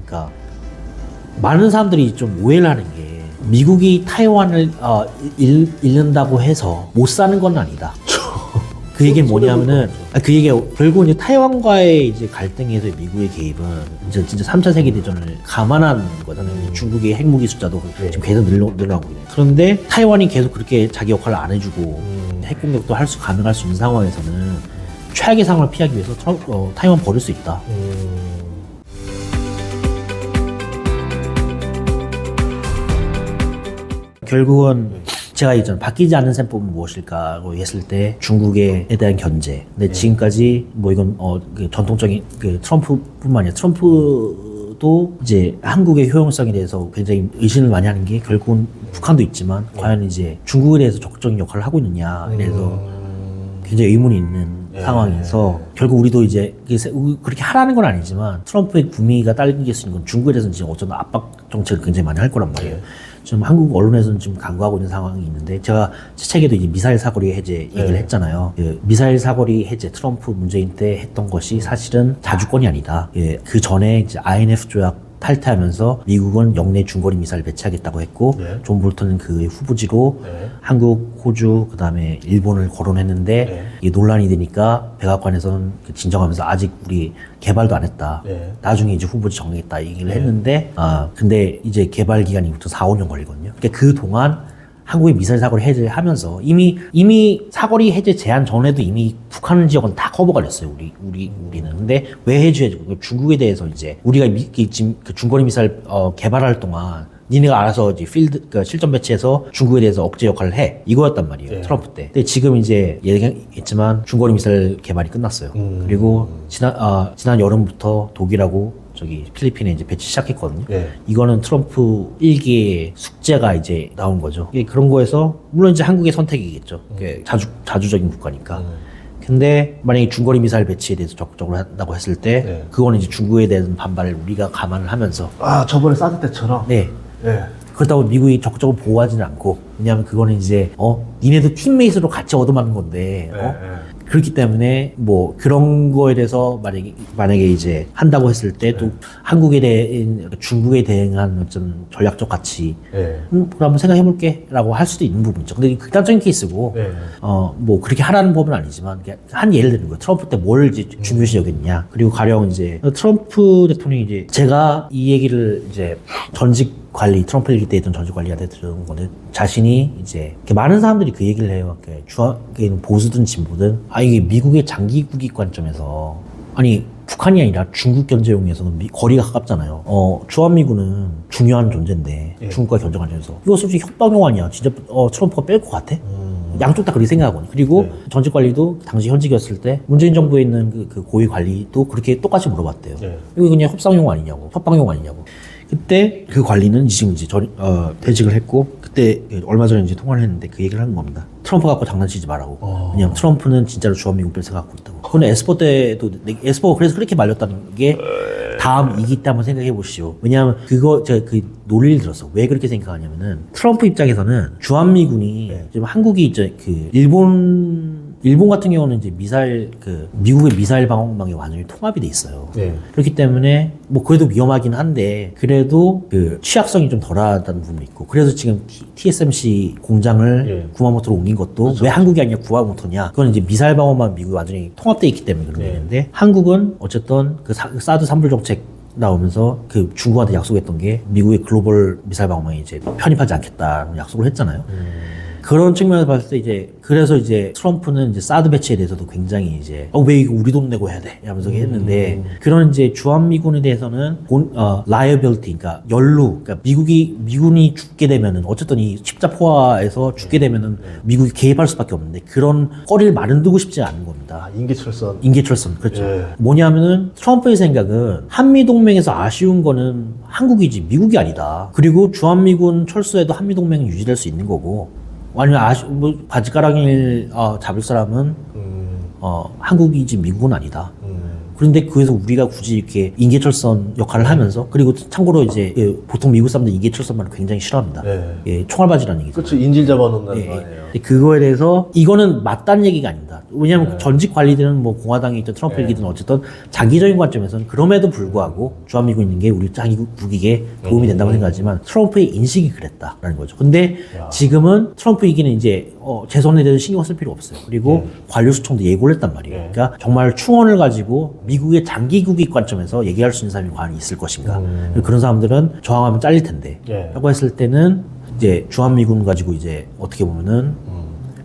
그러니까 많은 사람들이 좀 오해를 하는 게 미국이 타이완을 잃는다고 해서 못 사는 건 아니다. 그 얘기는 뭐냐면은 그 얘기가 결국 이제 타이완과의 이제 갈등에서 미국의 개입은 이제 진짜 3차 세계 대전을 감안한 거잖아요. 중국의 핵무기 숫자도 지금 계속 늘어나고 있는. 그런데 타이완이 계속 그렇게 자기 역할을 안 해주고 핵 공격도 가능할 수 있는 상황에서는 최악의 상황을 피하기 위해서 타이완 버릴 수 있다. 결국은 제가 이전 바뀌지 않는 셈법은 무엇일까고 했을 때 중국에 대한 견제. 근데 지금까지 뭐 이건 그 전통적인 그 트럼프뿐만 아니라 트럼프도 이제 한국의 효용성에 대해서 굉장히 의심을 많이 하는 게 결국은 북한도 있지만 과연 이제 중국에 대해서 적극적인 역할을 하고 있느냐. 그래서 굉장히 의문이 있는 상황에서 결국 우리도 이제 그렇게 하라는 건 아니지만 트럼프의 구미가 딸릴 수 있는 건 중국에 대해서는 지금 어쩌면 압박 정책을 굉장히 많이 할 거란 말이에요. 지금 한국 언론에서는 지금 강구하고 있는 상황이 있는데 제가 제 책에도 이제 미사일 사거리 해제 얘기를 했잖아요. 그 미사일 사거리 해제 트럼프 문재인 때 했던 것이 사실은 자주권이 아니다. 그 전에 이제 INF 조약 탈퇴하면서 미국은 영내 중거리 미사일 배치하겠다고 했고 존 볼턴은 그 후보지로 한국, 호주, 그다음에 일본을 거론했는데 이게 논란이 되니까 백악관에서는 진정하면서 아직 우리 개발도 안 했다. 나중에 이제 후보지 정했다 얘기를 했는데 근데 이제 개발 기간이 보통 4, 5년 걸리거든요. 그러니까 그 동안 한국의 미사일 사거리 해제를 하면서 이미 사거리 해제 제한 전에도 이미 북한 지역은 다 커버가 됐어요. 우리는. 근데 왜 해제해주고 중국에 대해서 이제 우리가 지금 그 중거리 미사일 개발할 동안 니네가 알아서 이제 그 실전 배치해서 중국에 대해서 억제 역할을 해. 이거였단 말이에요. 트럼프 때. 근데 지금 이제 얘기했지만 중거리 미사일 개발이 끝났어요. 그리고 지난 여름부터 독일하고 필리핀에 이제 배치 시작했거든요. 이거는 트럼프 1기의 숙제가 이제 나온 거죠. 그런 거에서, 물론 이제 한국의 선택이겠죠. 자주적인 국가니까. 근데 만약에 중거리 미사일 배치에 대해서 적극적으로 한다고 했을 때, 그거는 이제 중국에 대한 반발을 우리가 감안을 하면서. 저번에 사드 때처럼? 네. 그렇다고 미국이 적극적으로 보호하지는 않고, 왜냐하면 그거는 이제, 니네도 팀메이트로 같이 얻어맞는 건데, 그렇기 때문에 뭐 그런 거에 대해서 만약에 이제 한다고 했을 때 또 한국에 대한 중국에 대응한 어떤 전략적 가치 그럼 한번 생각해 볼게라고 할 수도 있는 부분이죠. 근데 극단적인 케이스고 뭐 그렇게 하라는 법은 아니지만 한 예를 드는 거예요. 트럼프 때 뭘 이제 중요시 여겼냐. 그리고 가령 이제 트럼프 대통령이 이제 제가 이 얘기를 이제 전직 관리, 트럼프 일기 때 했던 전직 관리한테 들은 건데, 자신이 이제, 많은 사람들이 그 얘기를 해요. 보수든 진보든, 이게 미국의 장기국익 관점에서, 아니, 북한이 아니라 중국 견제용에서는 거리가 가깝잖아요. 주한미군은 중요한 존재인데, 중국과 견제 관점에서. 이거 솔직히 협박용 아니야. 진짜, 트럼프가 뺄 것 같아? 양쪽 다 그렇게 생각하거든요. 그리고 전직 관리도 당시 현직이었을 때 문재인 정부에 있는 그 고위 관리도 그렇게 똑같이 물어봤대요. 이거 그냥 협상용 아니냐고, 협박용 아니냐고. 그때 그 관리는 지금 이제 퇴직을 했고, 그때 얼마 전에 이제 통화를 했는데 그 얘기를 하는 겁니다. 트럼프 갖고 장난치지 말라고. 왜냐면 트럼프는 진짜로 주한미군 뺄 생각 갖고 있다고. 그런데 에스퍼 때도, 에스퍼가 그래서 그렇게 말렸다는 게 다음 2기 때 한번 생각해 보시오. 왜냐하면 제가 그 논리를 들었어. 왜 그렇게 생각하냐면은 트럼프 입장에서는 주한미군이 지금 한국이 이제 일본 같은 경우는 이제 미국의 미사일 방어망이 완전히 통합이 돼 있어요. 그렇기 때문에 뭐 그래도 위험하긴 한데 그래도 그 취약성이 좀 덜하다는 부분도 있고, 그래서 지금 TSMC 공장을 구마모토로 옮긴 것도 왜 한국이 아니라 구마모토냐? 그건 이제 미사일 방어망 미국이 완전히 통합돼 있기 때문에 그런 건데, 한국은 어쨌든 그 사드 3불 정책 나오면서 그 중국한테 약속했던 게 미국의 글로벌 미사일 방어망에 이제 편입하지 않겠다는 약속을 했잖아요. 그런 측면에서 봤을 때 이제 그래서 이제 트럼프는 이제 사드 배치에 대해서도 굉장히 이제 왜 이거 우리 돈 내고 해야 돼? 이러면서 했는데, 그런 이제 주한미군에 대해서는 liability, 그러니까 연루, 그러니까 미군이 죽게 되면은 어쨌든 이 십자포화에서 죽게 되면은 미국이 개입할 수밖에 없는데 그런 허리를 마련두고 싶지 않은 겁니다. 인계철선, 그렇죠. 뭐냐면은 트럼프의 생각은 한미 동맹에서 아쉬운 거는 한국이지 미국이 아니다. 그리고 주한미군 철수에도 한미 동맹은 유지될 수 있는 거고. 아니면 바지가랑이를 잡을 사람은 한국이지 미국은 아니다. 그런데 그래서 우리가 굳이 이렇게 인계철선 역할을 하면서 그리고 참고로 이제 보통 미국 사람들 인계철선만을 굉장히 싫어합니다. 예, 총알바지라는 얘기죠. 그렇죠. 인질 잡아놓는다는 예, 거 아니에요. 예. 그거에 대해서 이거는 맞다는 얘기가 아닙니다. 왜냐하면 전직 관리들은 뭐 공화당이 있든 트럼프이든 어쨌든 장기적인 관점에서는 그럼에도 불구하고 주한미군 있는 게 우리 자기 국익에 도움이 된다고 생각하지만 트럼프의 인식이 그랬다라는 거죠. 근데 지금은 트럼프 이기는 이제 재선에 대해서 신경 쓸 필요 없어요. 그리고 관료 수총도 예고를 했단 말이에요. 그러니까 정말 충원을 가지고 미국의 장기 국익 관점에서 얘기할 수 있는 사람이 과연 있을 것인가. 그런 사람들은 저항하면 잘릴 텐데 라고 했을 때는 이제 주한미군 가지고 이제 어떻게 보면은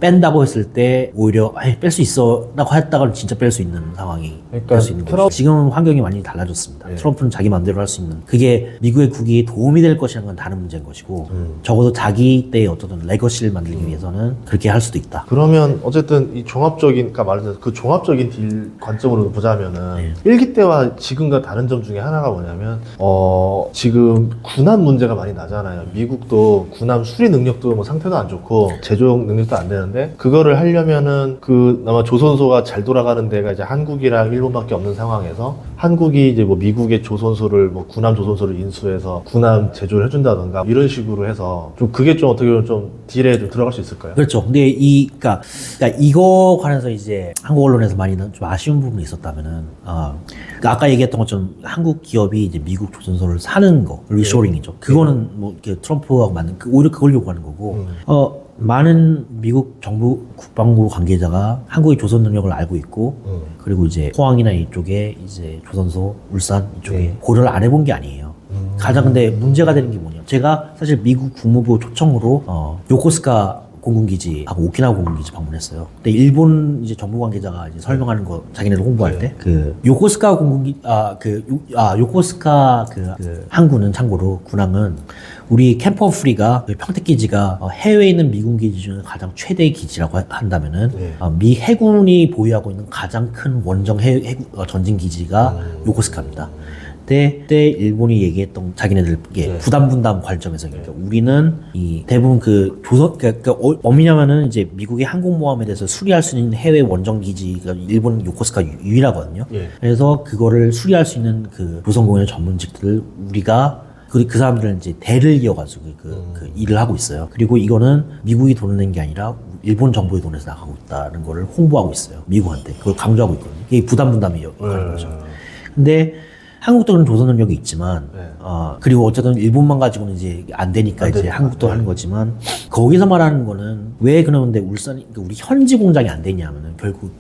뺀다고 했을 때 오히려 뺄 수 있어 라고 했다가 진짜 뺄 수 있는 상황이 될 수 있는 거죠. 지금은 환경이 많이 달라졌습니다. 트럼프는 자기 마음대로 할 수 있는 그게 미국의 국익에 도움이 될 것이라는 건 다른 문제인 것이고 적어도 자기 때의 어떤 레거시를 만들기 위해서는 그렇게 할 수도 있다. 그러면 어쨌든 이 종합적인, 아까 말했던 그 종합적인 딜 관점으로 보자면은 일기 때와 지금과 다른 점 중에 하나가 뭐냐면 지금 군함 문제가 많이 나잖아요. 미국도 군함 수리 능력도 뭐 상태도 안 좋고 제조용 능력도 안 되는데 그거를 하려면은 아마 조선소가 잘 돌아가는 데가 이제 한국이랑 일본밖에 없는 상황에서 한국이 이제 뭐 미국의 조선소를 뭐 군함 조선소를 인수해서 군함 제조를 해준다던가 이런 식으로 해서 좀 그게 좀 어떻게 보면 좀 딜에 좀 들어갈 수 있을까요? 그렇죠. 근데 그러니까 이거 관해서 이제 한국 언론에서 많이 좀 아쉬운 부분이 있었다면은 그러니까 아까 얘기했던 것처럼 한국 기업이 이제 미국 조선소를 사는 거 리쇼링이죠. 그거는 뭐 이렇게 트럼프하고 맞는 오히려 그걸 요구하는 거고 많은 미국 정부 국방부 관계자가 한국의 조선 능력을 알고 있고 그리고 이제 포항이나 이쪽에 이제 조선소, 울산 이쪽에 고려를 안 해본 게 아니에요. 가장 근데 문제가 되는 게 뭐냐? 제가 사실 미국 국무부 초청으로 요코스카 공군기지하고 오키나와 공군기지 방문했어요. 근데 일본 이제 정부 관계자가 이제 설명하는 거 자기네들 홍보할 때 그 요코스카 요코스카 그 항구는 참고로 군항은 우리 캠프 오브 프리가 평택기지가 해외에 있는 미군 기지 중에 가장 최대의 기지라고 한다면은 미 해군이 보유하고 있는 가장 큰 원정 전진 기지가 요코스카입니다. 그때 일본이 얘기했던 자기네들께 부담 분담 관점에서 그러니까 우리는 이 대부분 그 조선 그러니까 뭐냐면은 이제 미국의 항공모함에 대해서 수리할 수 있는 해외 원정 기지가 일본 요코스카 유일하거든요. 그래서 그거를 수리할 수 있는 그 조선공예 전문직들을 우리가 그 사람들은 이제 대를 이어가지고 그 일을 하고 있어요. 그리고 이거는 미국이 돈을 낸 게 아니라 일본 정부의 돈에서 나가고 있다는 거를 홍보하고 있어요. 미국한테 그걸 강조하고 있거든요. 이게 부담 분담이 역할인 거죠. 근데 한국도 그런 조선 능력이 있지만, 그리고 어쨌든 일본만 가지고는 이제 안 되니까 이제 한국도 하는 거지만, 거기서 말하는 거는 왜 그러는데 울산이, 우리 현지 공장이 안 되냐면은 결국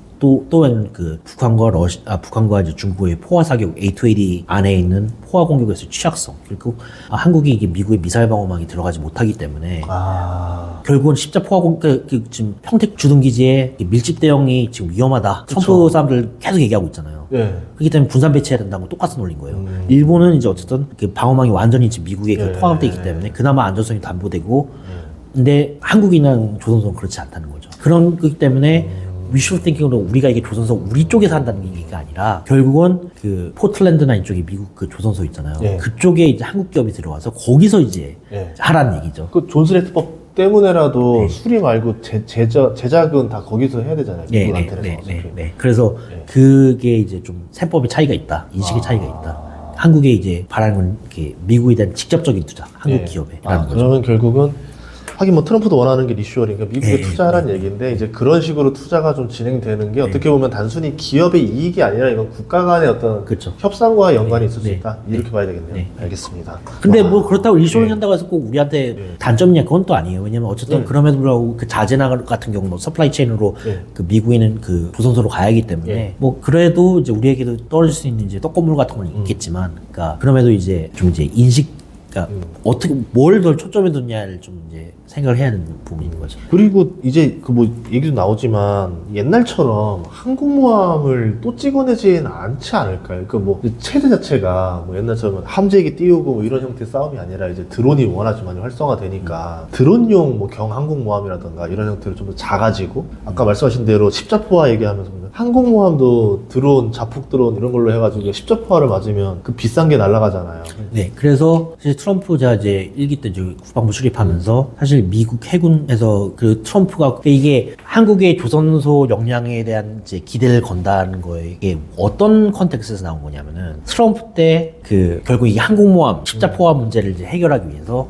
또한 그 북한과 이제 중국의 포화 사격 A280 안에 있는 포화 공격에서 취약성 그리고 한국이 이게 미국의 미사일 방어망이 들어가지 못하기 때문에 결국은 십자 포화 공격 지금 평택 주둔기지에 밀집 대응이 지금 위험하다. 트럼프 사람들 계속 얘기하고 있잖아요. 그렇기 때문에 분산 배치해야 된다고 똑같은 논리인 거예요. 일본은 이제 어쨌든 그 방어망이 완전히 지금 미국에 포함되어 있기 때문에 그나마 안전성이 담보되고 근데 한국이나 조선소는 그렇지 않다는 거죠. 그런 거기 때문에 위슈 띵킹으로 우리가 이게 조선소 우리 쪽에서 한다는 얘기가 아니라 결국은 그 포틀랜드나 이쪽에 미국 그 조선소 있잖아요. 그쪽에 이제 한국 기업이 들어와서 거기서 이제 하라는 얘기죠. 그 존스레트법 때문에라도 수리 말고 제작은 다 거기서 해야 되잖아요. 네. 그래서 그게 이제 좀 세법의 차이가 있다. 인식의 차이가 있다. 한국에 이제 바라는 건 이렇게 미국에 대한 직접적인 투자, 한국 기업에라는 거죠. 그러면 결국은 하긴 뭐 트럼프도 원하는 게 리쇼어링, 그러니까 미국에 투자하라는 얘기인데 이제 그런 식으로 투자가 좀 진행되는 게 어떻게 보면 단순히 기업의 이익이 아니라 이건 국가 간의 어떤 협상과 연관이 있을 수 있다. 이렇게 봐야 되겠네요. 알겠습니다. 근데 뭐 그렇다고 리쇼어링 한다고 해서 꼭 우리한테 단점이냐 그건 또 아니에요. 왜냐면 어쨌든 그럼에도 불구하고 그 자재나 같은 경우 뭐 서플라이 체인으로 그 미국에는 그 조선소로 가야 하기 때문에 뭐 그래도 이제 우리에게도 떨어질 수 있는 이제 떡고물 같은 건 있겠지만 그러니까 그럼에도 이제 좀 이제 그러니까 어떻게 뭘 더 초점에 뒀냐를 좀 이제 생각을 해야 되는 부분인 거죠. 그리고 이제 그 뭐 얘기도 나오지만 옛날처럼 항공모함을 또 찍어내진 않지 않을까요? 그 뭐 체제 자체가 뭐 옛날처럼 함재기 띄우고 뭐 이런 형태의 싸움이 아니라 이제 드론이 워낙 좀 많이 활성화되니까 드론용 뭐 경항공모함이라든가 이런 형태로 좀 더 작아지고 아까 말씀하신 대로 십자포화 얘기하면서 항공모함도 드론, 자폭 드론 이런 걸로 해가지고 십자포화를 맞으면 그 비싼 게 날아가잖아요. 네, 그래서 사실 트럼프가 이제 1기 때 이제 국방부 출입하면서 사실 미국 해군에서 그 트럼프가 이게 한국의 조선소 역량에 대한 이제 기대를 건다는 거에 이게 어떤 컨텍스트에서 나온 거냐면은 트럼프 때 그 결국 이 항공모함 십자포화 문제를 이제 해결하기 위해서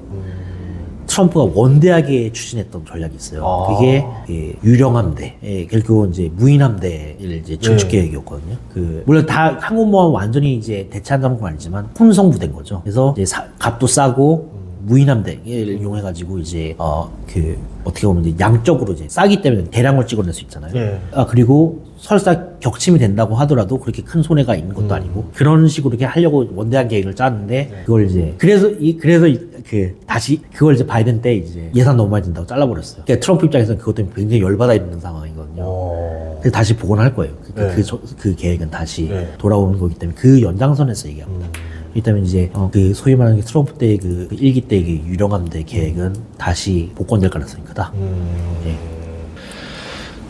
트럼프가 원대하게 추진했던 전략이 있어요. 그게 유령함대, 결국 이제 무인함대를 이제 증축 계획이었거든요. 물론 다 항공모함 완전히 이제 대체한다는 건 아니지만 혼성 부대인 거죠. 그래서 이제 값도 싸고 무인함대를 이용해가지고 이제 어떻게 보면 이제 양적으로 이제 싸기 때문에 대량을 찍어낼 수 있잖아요. 그리고 설사 격침이 된다고 하더라도 그렇게 큰 손해가 있는 것도 아니고 그런 식으로 이렇게 하려고 원대한 계획을 짰는데 그걸 이제 그래서 다시 그걸 이제 바이든 때 이제 예산 너무 많이 든다고 잘라버렸어요. 그러니까 트럼프 입장에서는 그것 때문에 굉장히 열받아 있는 상황이거든요. 그래서 다시 복원할 거예요. 그 계획은 다시 돌아오는 거기 때문에 그 연장선에서 얘기합니다. 그렇기 때문에 이제 그 소위 말하는 트럼프 때의 그 1기 때의 그 유령함대 계획은 다시 복권될 가능성이 크다.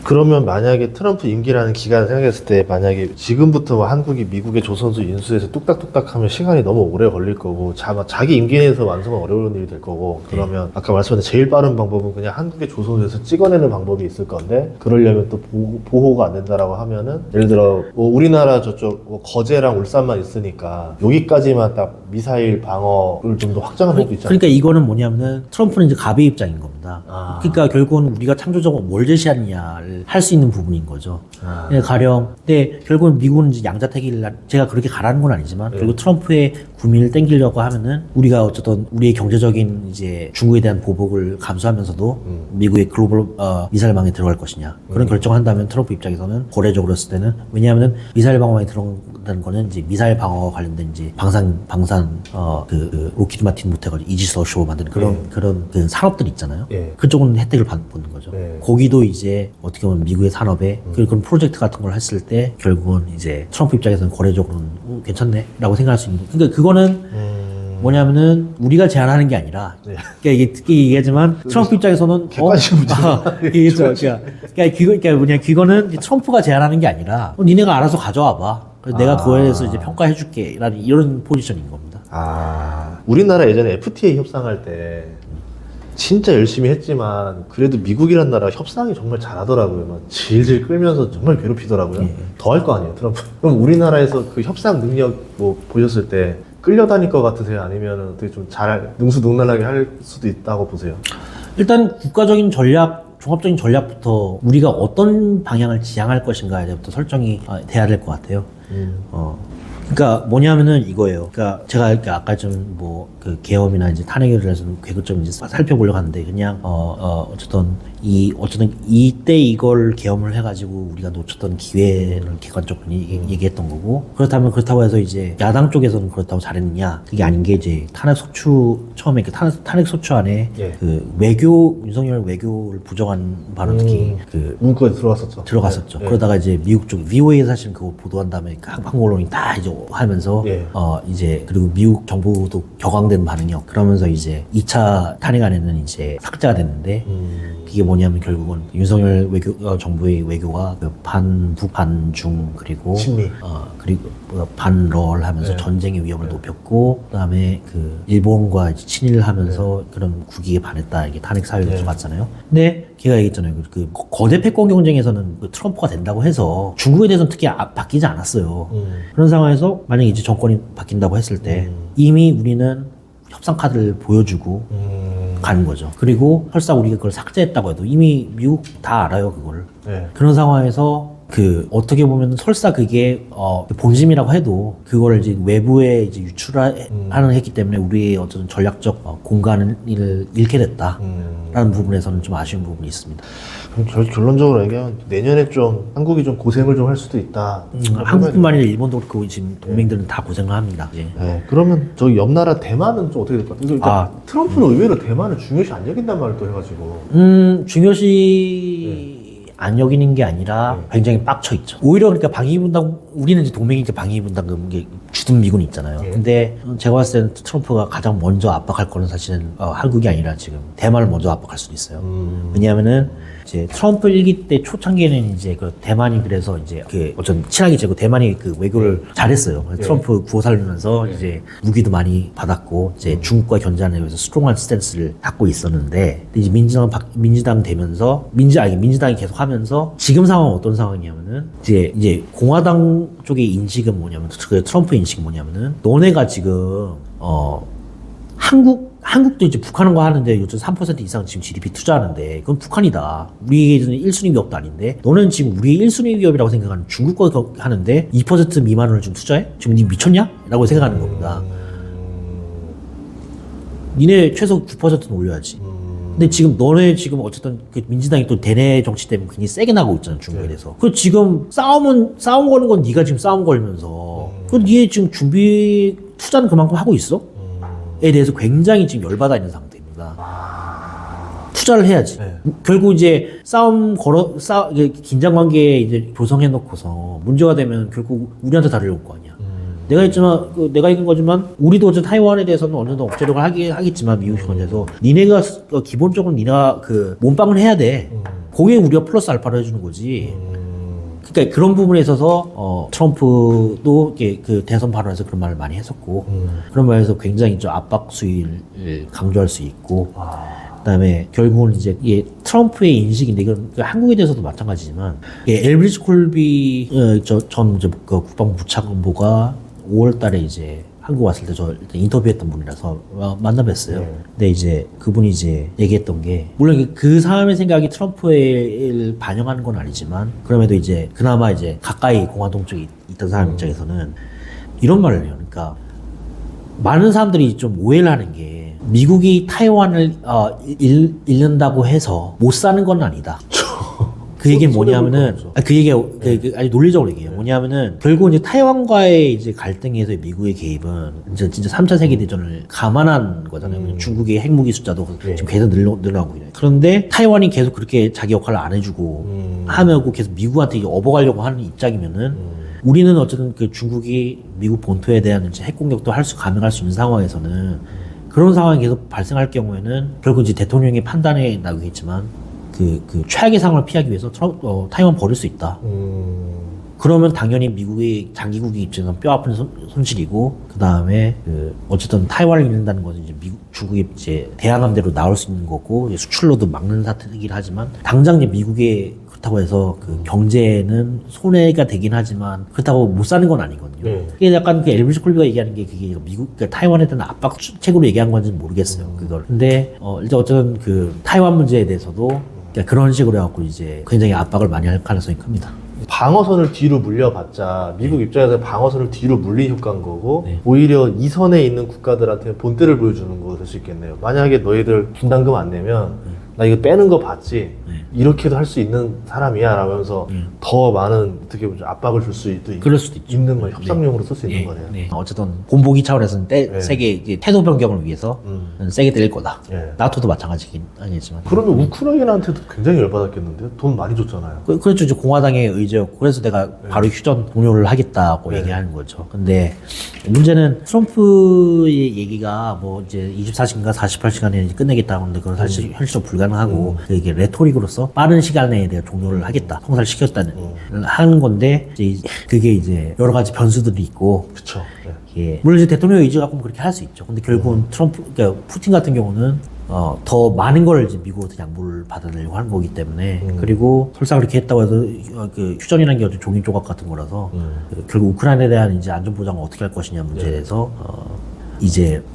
그러면 만약에 트럼프 임기라는 기간을 생각했을 때 만약에 지금부터 뭐 한국이 미국의 조선소 인수해서 뚝딱뚝딱 하면 시간이 너무 오래 걸릴 거고 자기 임기 내에서 완성은 어려운 일이 될 거고 그러면 아까 말씀하신 제일 빠른 방법은 그냥 한국의 조선소에서 찍어내는 방법이 있을 건데 그러려면 또 보호가 안 된다라고 하면은 예를 들어 뭐 우리나라 저쪽 뭐 거제랑 울산만 있으니까 여기까지만 딱 미사일 방어를 좀 더 확장할 수도 있잖아요. 그러니까 이거는 뭐냐면은 트럼프는 이제 갑의 입장인 겁니다. 그러니까 결국은 우리가 창조적으로 뭘 제시하느냐를 할 수 있는 부분인 거죠. 가령 근데 결국은 미국은 이제 양자택일 제가 그렇게 가라는 건 아니지만 결국 트럼프의 구미를 땡기려고 하면은 우리가 어쨌든 우리의 경제적인 이제 중국에 대한 보복을 감수하면서도 미국의 글로벌 미사일망에 들어갈 것이냐 그런 결정을 한다면 트럼프 입장에서는 거래적으로 했을 때는 왜냐하면은 미사일 방어망에 들어간다는 거는 이제 미사일 방어와 관련된 이제 방산 로키드 마틴 못해가지고 이지스어쇼 만드는 그런 그 산업들 있잖아요. 그쪽은 혜택을 받는 거죠. 거기도 이제 어떻게 보면 미국의 산업에 그런 프로젝트 같은 걸 했을 때 결국은 이제 트럼프 입장에서는 거래적으로는 괜찮네라고 생각할 수 있는. 그러니까 그거는 뭐냐면은 우리가 제안하는 게 아니라 그러니까 이게 특히 얘기하지만 트럼프 입장에서는 객관식 그러니까 그거는 트럼프가 제안하는 게 아니라 니네가 알아서 가져와봐. 그래서 내가 그거에 대해서 이제 평가해줄게. 라는 이런 포지션인 겁니다. 우리나라 예전에 FTA 협상할 때 진짜 열심히 했지만 그래도 미국이란 나라 협상이 정말 잘하더라고요. 막 질질 끌면서 정말 괴롭히더라고요. 더 할 거 아니에요, 트럼프. 그럼 우리나라에서 그 협상 능력 뭐 보셨을 때 끌려다닐 것 같으세요? 아니면 어떻게 좀 잘 능수능란하게 할 수도 있다고 보세요? 일단 국가적인 전략, 종합적인 전략부터 우리가 어떤 방향을 지향할 것인가에 대해서부터 설정이 돼야 될 것 같아요. 그러니까 뭐냐면은 이거예요. 그러니까 제가 이렇게 아까 좀 뭐 그 계엄이나 이제 탄핵에 대해서 괴급 좀 이제 살펴보려고 하는데 그냥 어쨌든 이때 이걸 계엄을 해가지고 우리가 놓쳤던 기회를 객관적으로 얘기했던 거고 그렇다고 해서 이제 야당 쪽에서는 그렇다고 잘했느냐 그게 아닌 게 이제 탄핵 소추 처음에 그 탄핵 소추 안에 그 윤석열 외교를 부정한 발언 특히 그 문구에 들어갔었죠. 그러다가 이제 미국 쪽 VOA에서 사실 그거 보도한 다음에 한국 언론이 다 이제 하면서 이제 그리고 미국 정부도 격앙된 반응이요. 그러면서 이제 2차 탄핵안에는 이제 삭제가 됐는데 그게 뭐냐면 결국은 윤석열 정부의 외교가 그 반북 반중 그리고 친미 그리고 반럴 하면서 전쟁의 위험을 높였고 그다음에 그 일본과 이제 친일을 하면서 그런 국익에 반했다 이게 탄핵 사유를 들어갔잖아요. 근데 걔가 얘기했잖아요. 그 거대 패권 경쟁에서는 그 트럼프가 된다고 해서 중국에 대해서는 특히 바뀌지 않았어요. 그런 상황에서 만약에 이제 정권이 바뀐다고 했을 때 이미 우리는 협상 카드를 보여주고 가는 거죠. 그리고 설사 우리가 그걸 삭제했다고 해도 이미 미국 다 알아요, 그걸. 그런 상황에서 어떻게 보면 설사 그게 본심이라고 해도 그거를 이제 외부에 이제 유출하는 했기 때문에 우리의 어떤 전략적 공간을 잃게 됐다라는 부분에서는 좀 아쉬운 부분이 있습니다. 그럼 결론적으로 얘기하면 내년에 좀 한국이 좀 고생을 좀 할 수도 있다. 한국뿐만 아니라 일본도 그렇고 지금 동맹들은 다 고생을 합니다. 그러면 저기 옆 나라 대만은 좀 어떻게 될 것 같아요? 트럼프는 의외로 대만을 중요시 안 여긴단 말을 또 해가지고. 중요시 안 여기는 게 아니라 굉장히 빡쳐 있죠. 오히려 그러니까 방위분담 우리는 이제 동맹이 방위분담금 주둔 미군이 있잖아요. 예. 근데 제가 봤을 때는 트럼프가 가장 먼저 압박할 거는 사실은 한국이 아니라 지금 대만을 먼저 압박할 수도 있어요. 왜냐하면은 이제 트럼프 1기 때 초창기에는 이제 그 대만이 그래서 이제 그 어떤 친하게 지고 대만이 그 외교를 잘했어요. 그래서 예. 트럼프 구호 살리면서 이제 무기도 많이 받았고 이제 중국과 견제하는 위해서 스트롱한 스탠스를 갖고 있었는데 이제 민주당 되면서 민주당이 계속 하면서 지금 상황은 어떤 상황이냐면은 이제 공화당 쪽의 인식은 뭐냐면 그 트럼프 인식은 뭐냐면은 너네가 지금 한국도 이제 북한과 하는데 요즘 3% 이상 지금 GDP 투자하는데 그건 북한이다. 우리에게는 1순위 기업도 아닌데 너는 지금 우리의 1순위 기업이라고 생각하는 중국과 하는데 2% 미만을 좀 투자해? 지금 니 미쳤냐? 라고 생각하는 겁니다. 니네 최소 9%는 올려야지. 근데 지금 너네 지금 어쨌든 그 민주당이 또 대내 정치 때문에 굉장히 세게 나가고 있잖아 중국에 대해서. 그 지금 싸움 거는 건 네가 지금 싸움 걸면서 그 니네 지금 준비 투자는 그만큼 하고 있어? 에 대해서 굉장히 지금 열받아 있는 상태입니다. 투자를 해야지. 네. 결국 이제 긴장 관계 이제 조성해 놓고서 문제가 되면 결국 우리한테 다를 거 아니야. 내가 이긴 거지만 우리도 어쨌든 타이완에 대해서는 어느 정도 억제력을 하겠지만 미국 현에서 니네가 기본적으로 니네가 그 몸빵을 해야 돼. 거기에 우리가 플러스 알파를 해주는 거지. 그러니까 그런 부분에 있어서 트럼프도 그 대선 발언에서 그런 말을 많이 했었고 그런 말에서 굉장히 좀 압박 수위를 강조할 수 있고 그다음에 결국은 이제 트럼프의 인식인데 이건 한국에 대해서도 마찬가지지만 엘브리지 콜비 전 국방부 부차관보가 5월달에 이제 한국 왔을 때 저 인터뷰했던 분이라서 만나뵀어요. 근데 이제 그분이 이제 얘기했던 게 물론 그 사람의 생각이 트럼프를 반영하는 건 아니지만 그럼에도 이제 그나마 이제 가까이 공화동 쪽에 있던 사람 입장에서는 이런 말을 해요. 그러니까 많은 사람들이 좀 오해를 하는 게 미국이 타이완을 잃는다고 해서 못 사는 건 아니다. 그 얘기는 뭐냐면은, 그 얘기가, 아주 논리적으로 얘기해요. 뭐냐면은, 결국 이제 타이완과의 이제 갈등에서의 미국의 개입은, 이제 진짜 3차 세계대전을 감안한 거잖아요. 중국의 핵무기 숫자도 지금 계속 늘어나고 있어요. 그런데 타이완이 계속 그렇게 자기 역할을 안 해주고, 하면 계속 미국한테 이제 업어가려고 하는 입장이면은, 우리는 어쨌든 그 중국이 미국 본토에 대한 이제 핵 공격도 가능할 수 있는 상황에서는, 그런 상황이 계속 발생할 경우에는, 결국 이제 대통령의 판단에 나오겠지만, 그 최악의 상황을 피하기 위해서 타이완 버릴 수 있다. 그러면 당연히 미국의 장기국의 입장에서 뼈아픈 손실이고 그 다음에 어쨌든 타이완을 잃는다는 것은 이제 중국의 이제 대항함대로 나올 수 있는 거고 수출로도 막는 사태이긴 하지만 당장 이제 미국의 그렇다고 해서 그 경제는 손해가 되긴 하지만 그렇다고 못 사는 건 아니거든요. 그게 약간 그 엘브리지 콜비가 얘기하는 게 그게 그러니까 타이완에 대한 압박책으로 얘기한 건지는 모르겠어요. 그걸. 근데 일단 어쨌든 그 타이완 문제에 대해서도 그런 식으로 해갖고 이제 굉장히 압박을 많이 할 가능성이 큽니다. 방어선을 뒤로 물려봤자 미국 입장에서 방어선을 뒤로 물린 효과인 거고 네. 오히려 이 선에 있는 국가들한테 본때를 보여주는 거 될 수 있겠네요. 만약에 너희들 분담금 안 내면 나 이거 빼는 거 봤지? 이렇게도 할 수 있는 사람이야 라면서 더 많은 어떻게 보면 압박을 줄 수도 그럴 수도 있죠. 있는 거 협상용으로 쓸 수 있는 거네요. 어쨌든 본보기 차원에서는 세게 이제 태도 변경을 위해서 세게 때릴 거다. 나토도 마찬가지긴 아니지만. 그러면 우크라이나한테도 굉장히 열받았겠는데요? 돈 많이 줬잖아요. 그렇죠. 이제 공화당의 의지였고 그래서 내가 바로 휴전 종료를 하겠다고 얘기하는 거죠. 근데 문제는 트럼프의 얘기가 뭐 이제 24시간인가 48시간에 끝내겠다고 하는데 그건 사실 현실적으로 불가능하고 이게 레토릭으로서 빠른 시간에 내가 종료를 하겠다. 통살시켰다는 하는 건데 이제 그게 이제 여러 가지 변수들이 있고 그쵸. 물론 이제 대통령 의지 갖고 그렇게 할 수 있죠. 근데 결국은 그러니까 푸틴 같은 경우는 더 많은 걸 이제 미국한테 양보를 받아내려고 하는 거기 때문에 그리고 설사 그렇게 했다고 해서 그 휴전이라는 게 어떤 종이 조각 같은 거라서 결국 우크라이나에 대한 이제 안전 보장을 어떻게 할 것이냐 문제에 대해서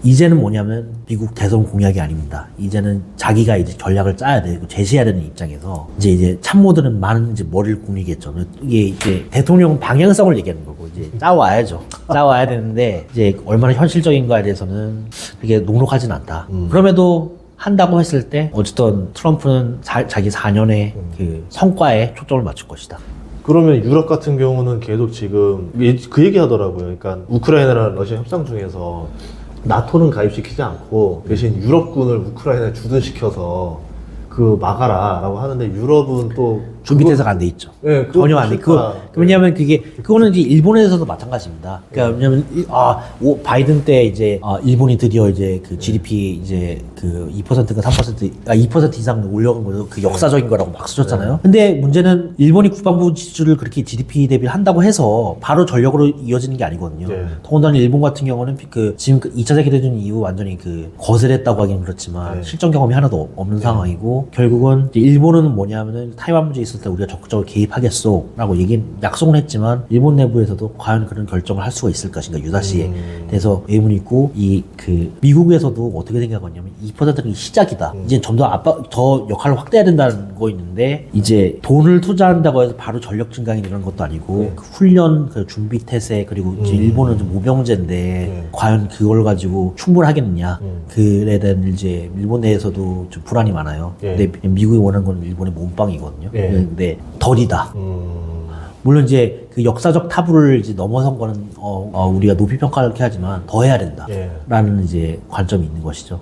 이제는 뭐냐면 미국 대선 공약이 아닙니다. 이제는 자기가 이제 전략을 짜야 되고 제시해야 되는 입장에서 이제 참모들은 많은 이제 머리를 굴리겠죠. 이게 이제 대통령은 방향성을 얘기하는 거고 이제 짜와야죠. 짜와야 되는데 이제 얼마나 현실적인가에 대해서는 그게 녹록하진 않다. 그럼에도 한다고 했을 때 어쨌든 트럼프는 자기 4년의 그 성과에 초점을 맞출 것이다. 그러면 유럽 같은 경우는 계속 지금 그 얘기 하더라고요. 그러니까 우크라이나랑 러시아 협상 중에서 나토는 가입시키지 않고 대신 유럽군을 우크라이나에 주둔시켜서 그 막아라 라고 하는데 유럽은 또 준비태세가 안 돼 있죠. 네, 전혀 안 돼. 왜냐하면 그거는 이제 일본에서는 마찬가지입니다. 그러니까 왜냐하면 바이든 때 이제 일본이 드디어 이제 그 GDP 이제 그 2%가 2% 이상 올려간 거죠. 그 역사적인 거라고 막 쓰셨잖아요. 근데 문제는 일본이 국방부 지출을 그렇게 GDP 대비를 한다고 해서 바로 전력으로 이어지는 게 아니거든요. 더군다나 일본 같은 경우는 지금 2차 세계대전 이후 완전히 그 거슬했다고 하기는 그렇지만 실전 경험이 하나도 없는 상황이고 결국은 이제 일본은 뭐냐면은 타이완 문제 있을 때 우리가 적극적으로 개입하겠소라고 약속은 했지만 일본 내부에서도 과연 그런 결정을 할 수가 있을 것인가 유사시에 대해서 의문이 있고 미국에서도 어떻게 생각하냐면 2%는 시작이다. 이제 좀 더 역할을 확대해야 된다는 거 있는데 이제 돈을 투자한다고 해서 바로 전력 증강이 이런 것도 아니고 그 훈련, 그 준비 태세 그리고 이제 일본은 좀 모병제인데 과연 그걸 가지고 충분하겠느냐 그에 대한 이제 일본 내에서도 좀 불안이 많아요. 근데 미국이 원하는 건 일본의 몸빵이거든요. 근데 덜이다. 물론 이제 그 역사적 타부를 이제 넘어선 거는 우리가 높이 평가를 하지만 더 해야 된다라는 이제 관점이 있는 것이죠.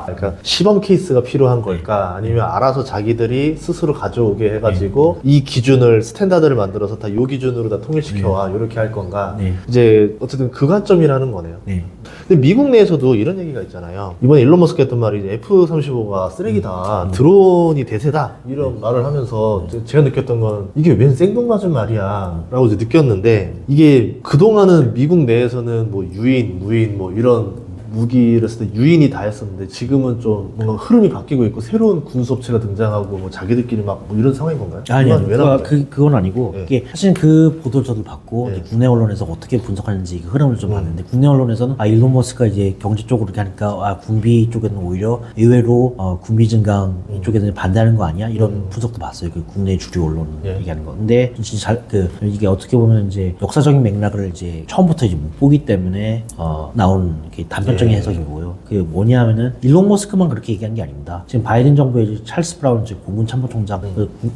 그러니까 시범 케이스가 필요한 걸까 아니면 알아서 자기들이 스스로 가져오게 해가지고 이 기준을 스탠다드를 만들어서 다 요 기준으로 다 통일시켜와 이렇게 할 건가 이제 어쨌든 그 관점이라는 거네요. 근데 미국 내에서도 이런 얘기가 있잖아요. 이번에 일론 머스크 했던 말이 F-35가 쓰레기다, 드론이 대세다 이런 말을 하면서 제가 느꼈던 건 이게 웬 생뚱맞은 말이야 라고 이제 느꼈는데 이게 그동안은 미국 내에서는 뭐 유인, 무인 뭐 이런 무기를 쓸 때 유인이 다 했었는데 지금은 좀 뭔가 흐름이 바뀌고 있고 새로운 군수업체가 등장하고 뭐 자기들끼리 막 뭐 이런 상황인 건가요? 아니요. 그건 아니고 이게 사실 그 보도를 저도 봤고 이제 국내 언론에서 어떻게 분석하는지 그 흐름을 좀 봤는데 국내 언론에서는 일론 머스크가 이제 경제 쪽으로 이렇게 하니까 군비 쪽에는 오히려 의외로 군비 증강 이쪽에는 반대하는 거 아니야? 이런 분석도 봤어요. 그 국내 주류 언론 얘기하는 거. 근데 진짜 이게 어떻게 보면 이제 역사적인 맥락을 이제 처음부터 이제 못 보기 때문에 나온 이렇게 단편적인 해석이고요. 그게 뭐냐면은 일론 머스크만 그렇게 얘기한 게 아닙니다. 지금 바이든 정부의 이제 찰스 브라운 공군 참모총장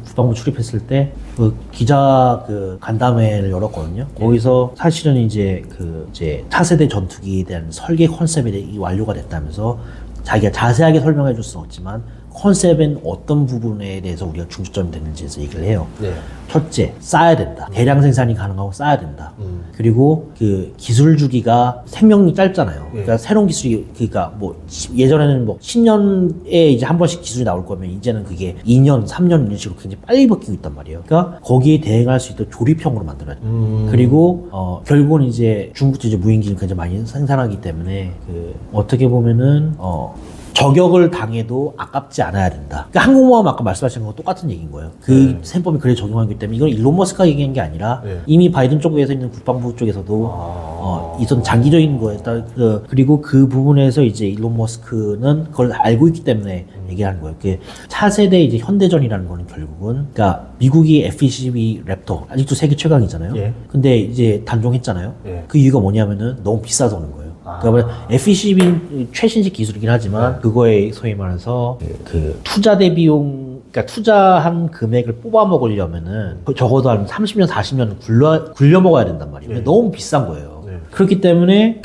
국방부 출입했을 때 그 기자 그 간담회를 열었거든요. 거기서 사실은 이제 차세대 전투기에 대한 설계 컨셉이 완료가 됐다면서 자기가 자세하게 설명해 줄 수는 없지만 컨셉은 어떤 부분에 대해서 우리가 중점이 됐는지에서 얘기를 해요. 첫째, 쌓아야 된다. 대량 생산이 가능하고 쌓아야 된다. 그리고 그 기술 주기가 생명이 짧잖아요. 그러니까 새로운 기술이 뭐 예전에는 뭐 10년에 이제 한 번씩 기술이 나올 거면 이제는 그게 2년, 3년 이런 식으로 굉장히 빨리 바뀌고 있단 말이에요. 그러니까 거기에 대응할 수 있도록 조립형으로 만들어야 돼. 그리고 결국은 이제 중국도 이제 무인기를 굉장히 많이 생산하기 때문에 어떻게 보면은 저격을 당해도 아깝지 않아야 된다. 그러니까 항공모함 아까 말씀하신 거 똑같은 얘기인 거예요. 그 셈법이 그래 적용하기 때문에 이건 일론 머스크가 얘기한 게 아니라 이미 바이든 쪽에서 있는 국방부 쪽에서도 이전 장기적인 거에 따라 그리고 그 부분에서 이제 일론 머스크는 그걸 알고 있기 때문에 얘기하는 거예요. 그 차세대 이제 현대전이라는 거는 결국은 그러니까 미국이 F-22 랩터 아직도 세계 최강이잖아요. 근데 이제 단종했잖아요. 그 이유가 뭐냐면은 너무 비싸서 오는 거예요. 그러니까 F-22는 최신식 기술이긴 하지만 그거에 소위 말해서 그 투자 대비용 그러니까 투자한 금액을 뽑아 먹으려면은 적어도 한 30년, 40년 굴려 먹어야 된단 말이에요. 너무 비싼 거예요. 그렇기 때문에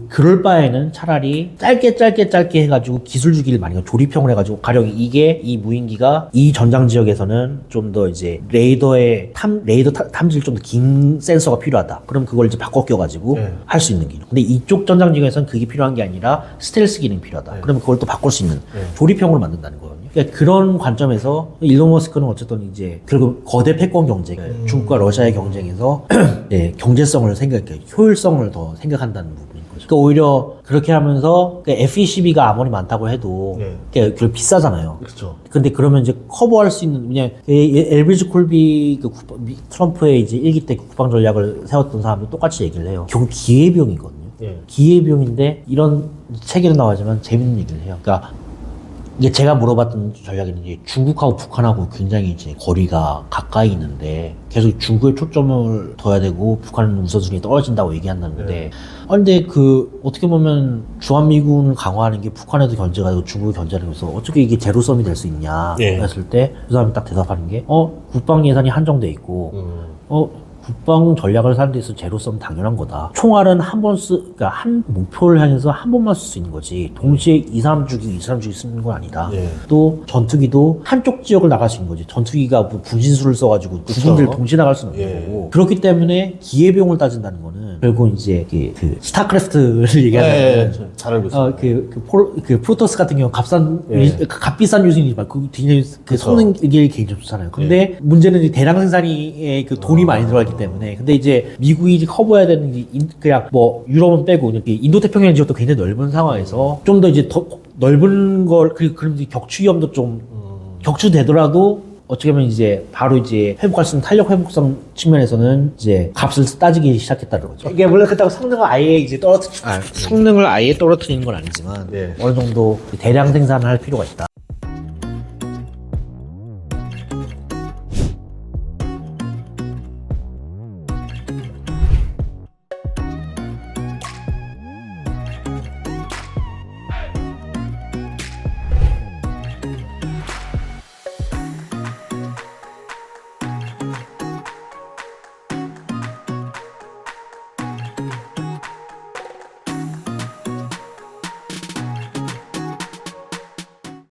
그럴 바에는 차라리 짧게 해가지고 기술 주기를 많이 조립형을 해가지고 가령 이 무인기가 이 전장 지역에서는 좀 더 이제 레이더 탐지를 좀 더 긴 센서가 필요하다. 그럼 그걸 이제 바꿔 껴가지고 할 수 있는 기능. 근데 이쪽 전장 지역에서는 그게 필요한 게 아니라 스텔스 기능이 필요하다. 그러면 그걸 또 바꿀 수 있는 조립형으로 만든다는 거거든요. 그러니까 그런 관점에서 일론 머스크는 어쨌든 이제 결국 거대 패권 경쟁, 중국과 러시아의 경쟁에서 경제성을 효율성을 더 생각한다는 부분인 거죠. 그러니까 오히려 그렇게 하면서 F-22가 아무리 많다고 해도 그게 비싸잖아요. 그렇죠. 근데 그러면 이제 커버할 수 있는 그냥 엘브리지 콜비 트럼프의 이제 1기 때 국방 전략을 세웠던 사람도 똑같이 얘기를 해요. 결국 기회비용이거든요. 기회비용인데 이런 책에는 나오지만 재밌는 얘기를 해요. 그러니까 이게 제가 물어봤던 전략은 이제 중국하고 북한하고 굉장히 이제 거리가 가까이 있는데 계속 중국에 초점을 둬야 되고 북한은 우선순위 떨어진다고 얘기한다는데 근데 어떻게 보면 주한미군을 강화하는 게 북한에도 견제가 되고 중국에 견제하는 거서 어떻게 이게 제로섬이 될 수 있냐 했을 때 그 사람이 딱 대답하는 게 국방 예산이 한정돼 있고 국방 전략을 사는 데 있어서 제로섬은 당연한 거다. 총알은 그러니까 한 목표를 향해서 한 번만 쓸 수 있는 거지. 동시에 이 사람 죽이고 이 사람 죽이고 쓰는 건 아니다. 예. 또 전투기도 한쪽 지역을 나갈 수 있는 거지. 전투기가 뭐 분신술을 써가지고 두 그쵸. 군데를 동시에 나갈 수는 없는 예. 거고. 그렇기 때문에 기회비용을 따진다는 거는 결국 이제 그 스타크래프트를 얘기하는 예, 잘 알고 있습니다. 그 프로토스 같은 경우 예. 값비싼 유닛이지만 그 굉장히 그 그쵸. 성능 이게 굉장히 좋잖아요. 근데 문제는 이제 대량 생산에 그 돈이 많이 들어가기 때문에. 근데 이제 미국이 이제 커버해야 되는 게 그냥 뭐 유럽은 빼고 이렇게 인도 태평양 지역도 굉장히 넓은 상황에서 좀 더 이제 더 넓은 걸 그럼 이제 격추 위험도 좀 격추되더라도 어떻게 보면 이제 바로 이제 회복할 수 있는 탄력 회복성 측면에서는 이제 값을 따지기 시작했다는 거죠. 이게 물론 그렇다고 성능을 아예 이제 성능을 아예 떨어뜨리는 건 아니지만 네. 어느 정도 대량 생산을 할 필요가 있다.